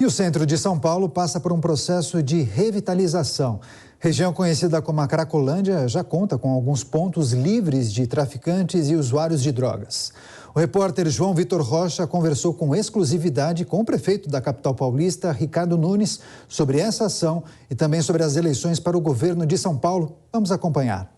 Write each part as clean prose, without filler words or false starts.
E o centro de São Paulo passa por um processo de revitalização. Região conhecida como a Cracolândia já conta com alguns pontos livres de traficantes e usuários de drogas. O repórter João Vitor Rocha conversou com exclusividade com o prefeito da capital paulista, Ricardo Nunes, sobre essa ação e também sobre as eleições para o governo de São Paulo. Vamos acompanhar.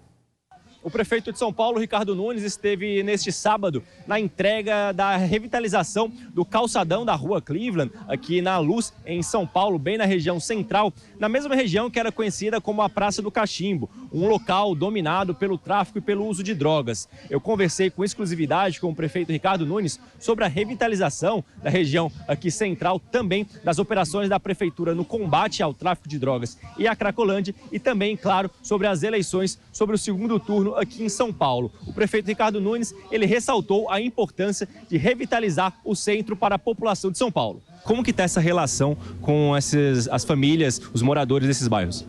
O prefeito de São Paulo, Ricardo Nunes, esteve neste sábado na entrega da revitalização do calçadão da Rua Cleveland, aqui na Luz, em São Paulo, bem na região central, na mesma região que era conhecida como a Praça do Cachimbo, um local dominado pelo tráfico e pelo uso de drogas. Eu conversei com exclusividade com o prefeito Ricardo Nunes sobre a revitalização da região aqui central, também das operações da prefeitura no combate ao tráfico de drogas e à Cracolândia, e também, claro, sobre as eleições, sobre o segundo turno aqui em São Paulo. O prefeito Ricardo Nunes, ele ressaltou a importância de revitalizar o centro para a população de São Paulo. Como que está essa relação com as famílias, os moradores desses bairros?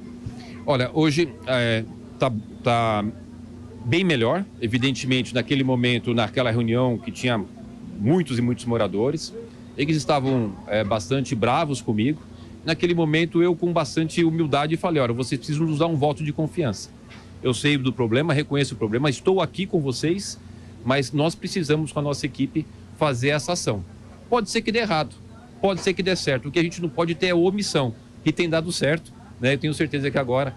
Olha, hoje tá bem melhor. Evidentemente, naquele momento, naquela reunião que tinha muitos e muitos moradores, eles estavam bastante bravos comigo. Naquele momento, eu com bastante humildade falei, olha, vocês precisam nos dar um voto de confiança. Eu sei do problema, reconheço o problema, estou aqui com vocês, mas nós precisamos, com a nossa equipe, fazer essa ação. Pode ser que dê errado, pode ser que dê certo. O que a gente não pode ter é omissão. E tem dado certo, né? Eu tenho certeza que agora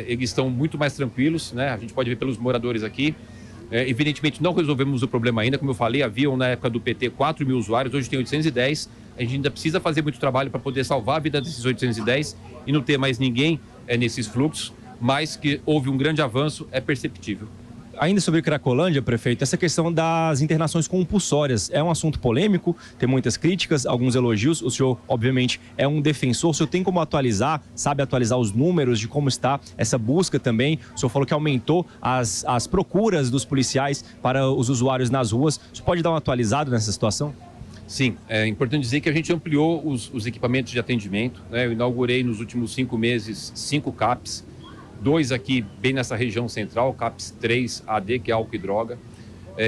eles estão muito mais tranquilos, né? A gente pode ver pelos moradores aqui. Evidentemente, não resolvemos o problema ainda. Como eu falei, haviam na época do PT 4 mil usuários, hoje tem 810. A gente ainda precisa fazer muito trabalho para poder salvar a vida desses 810 e não ter mais ninguém nesses fluxos. Mas que houve um grande avanço, é perceptível. Ainda sobre Cracolândia, prefeito, essa questão das internações compulsórias é um assunto polêmico, tem muitas críticas, alguns elogios. O senhor, obviamente, é um defensor. O senhor tem como atualizar, sabe atualizar os números de como está essa busca também? O senhor falou que aumentou as procuras dos policiais para os usuários nas ruas. O senhor pode dar um atualizado nessa situação? Sim, é importante dizer que a gente ampliou os equipamentos de atendimento, né? Eu inaugurei nos últimos 5 meses 5 CAPs, 2 aqui bem nessa região central, CAPS 3 AD, que é álcool e droga.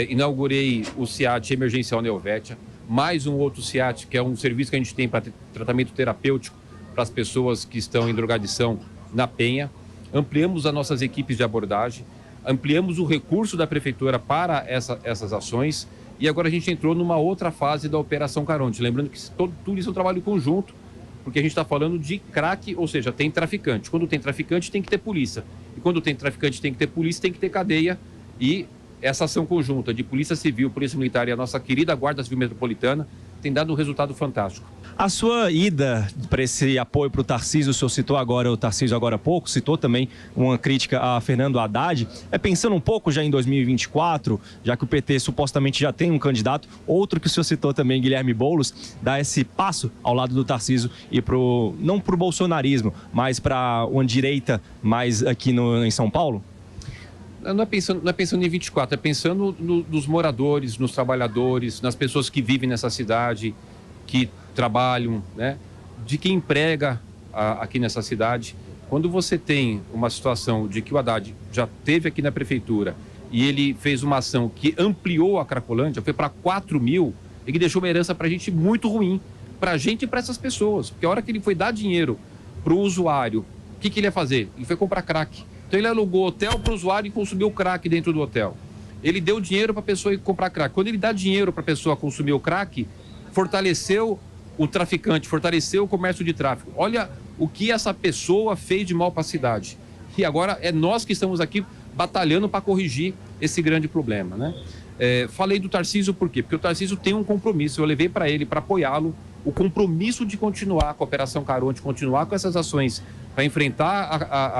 Inaugurei o CIAT Emergencial Neovétia, mais um outro CIAT, que é um serviço que a gente tem para tratamento terapêutico para as pessoas que estão em drogadição na Penha. Ampliamos as nossas equipes de abordagem, ampliamos o recurso da prefeitura para essas ações e agora a gente entrou numa outra fase da Operação Caronte. Lembrando que tudo isso é um trabalho conjunto, porque a gente está falando de crack, ou seja, tem traficante. Quando tem traficante, tem que ter polícia. E quando tem traficante, tem que ter polícia, tem que ter cadeia. E essa ação conjunta de Polícia Civil, Polícia Militar e a nossa querida Guarda Civil Metropolitana tem dado um resultado fantástico. A sua ida para esse apoio para o Tarcísio, o senhor citou agora o Tarcísio agora há pouco, citou também uma crítica a Fernando Haddad, pensando um pouco já em 2024, já que o PT supostamente já tem um candidato, outro que o senhor citou também, Guilherme Boulos, dá esse passo ao lado do Tarcísio e não para o bolsonarismo, mas para uma direita mais aqui em São Paulo? Não é pensando em 24, é pensando nos moradores, nos trabalhadores, nas pessoas que vivem nessa cidade, que trabalham, né? De quem emprega aqui nessa cidade. Quando você tem uma situação de que o Haddad já esteve aqui na prefeitura e ele fez uma ação que ampliou a Cracolândia, foi para 4 mil, ele deixou uma herança para a gente muito ruim, para a gente e para essas pessoas. Porque a hora que ele foi dar dinheiro para o usuário, o que ele ia fazer? Ele foi comprar crack. Então ele alugou hotel para o usuário e consumiu crack dentro do hotel. Ele deu dinheiro para a pessoa ir comprar crack. Quando ele dá dinheiro para a pessoa consumir o crack, fortaleceu o traficante, fortaleceu o comércio de tráfico. Olha o que essa pessoa fez de mal para a cidade. E agora é nós que estamos aqui batalhando para corrigir esse grande problema, né? Falei do Tarcísio por quê? Porque o Tarcísio tem um compromisso, eu levei para ele, para apoiá-lo, o compromisso de continuar com a Operação Caronte, continuar com essas ações para enfrentar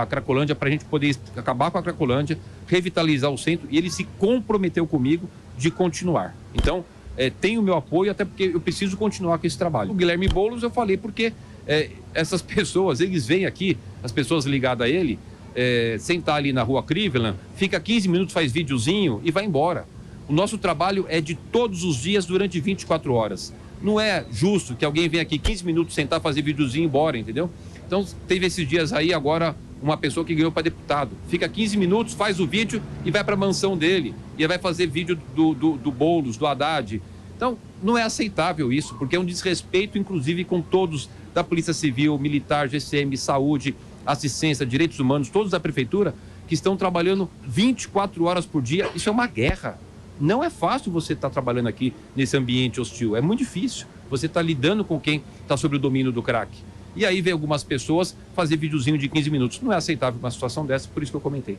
a Cracolândia, para a gente poder acabar com a Cracolândia, revitalizar o centro, e ele se comprometeu comigo de continuar. Então, tem o meu apoio, até porque eu preciso continuar com esse trabalho. O Guilherme Boulos eu falei porque essas pessoas, eles vêm aqui, as pessoas ligadas a ele, sentar ali na Rua Cleveland, fica 15 minutos, faz videozinho e vai embora. O nosso trabalho é de todos os dias durante 24 horas. Não é justo que alguém venha aqui 15 minutos sentar, fazer videozinho e ir embora, entendeu? Então, teve esses dias aí, agora, uma pessoa que ganhou para deputado. Fica 15 minutos, faz o vídeo e vai para a mansão dele. E vai fazer vídeo do Boulos, do Haddad. Então, não é aceitável isso, porque é um desrespeito, inclusive, com todos da Polícia Civil, Militar, GCM, Saúde, Assistência, Direitos Humanos, todos da Prefeitura, que estão trabalhando 24 horas por dia. Isso é uma guerra. Não é fácil você estar trabalhando aqui nesse ambiente hostil. É muito difícil. Você está lidando com quem está sob o domínio do crack. E aí vem algumas pessoas fazer videozinho de 15 minutos. Não é aceitável uma situação dessa, por isso que eu comentei.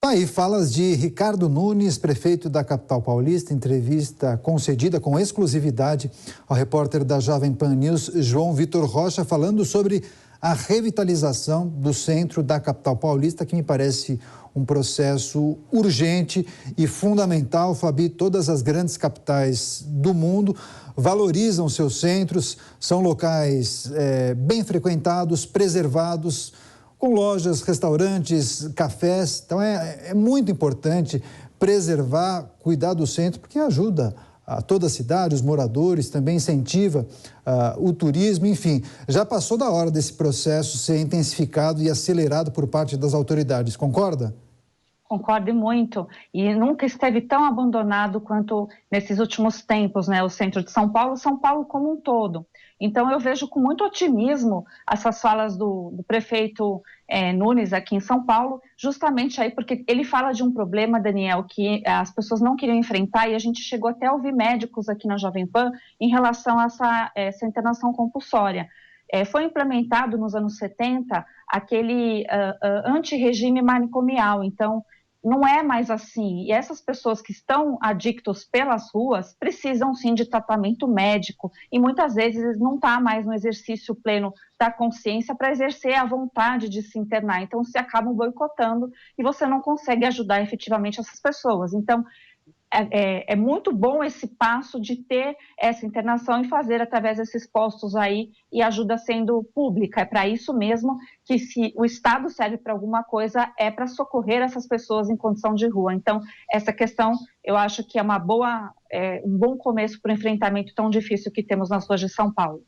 Aí falas de Ricardo Nunes, prefeito da capital paulista, entrevista concedida com exclusividade ao repórter da Jovem Pan News, João Vitor Rocha, falando sobre a revitalização do centro da capital paulista, que me parece um processo urgente e fundamental. Fabi, todas as grandes capitais do mundo valorizam seus centros, são locais bem frequentados, preservados, com lojas, restaurantes, cafés. Então é muito importante preservar, cuidar do centro, porque ajuda a toda a cidade, os moradores, também incentiva o turismo, enfim. Já passou da hora desse processo ser intensificado e acelerado por parte das autoridades, concorda? Concordo muito, e nunca esteve tão abandonado quanto nesses últimos tempos, né, o centro de São Paulo como um todo. Então eu vejo com muito otimismo essas falas do prefeito Nunes aqui em São Paulo, justamente aí porque ele fala de um problema, Daniel, que as pessoas não queriam enfrentar, e a gente chegou até a ouvir médicos aqui na Jovem Pan em relação a essa internação compulsória. Foi implementado nos anos 70 aquele antirregime manicomial, então não é mais assim. E essas pessoas que estão adictos pelas ruas precisam sim de tratamento médico e muitas vezes não está mais no exercício pleno da consciência para exercer a vontade de se internar. Então se acabam boicotando e você não consegue ajudar efetivamente essas pessoas. Então é muito bom esse passo de ter essa internação e fazer através desses postos aí, e ajuda sendo pública. É para isso mesmo que, se o Estado serve para alguma coisa, é para socorrer essas pessoas em condição de rua. Então, essa questão eu acho que é um bom começo para o enfrentamento tão difícil que temos nas ruas de São Paulo.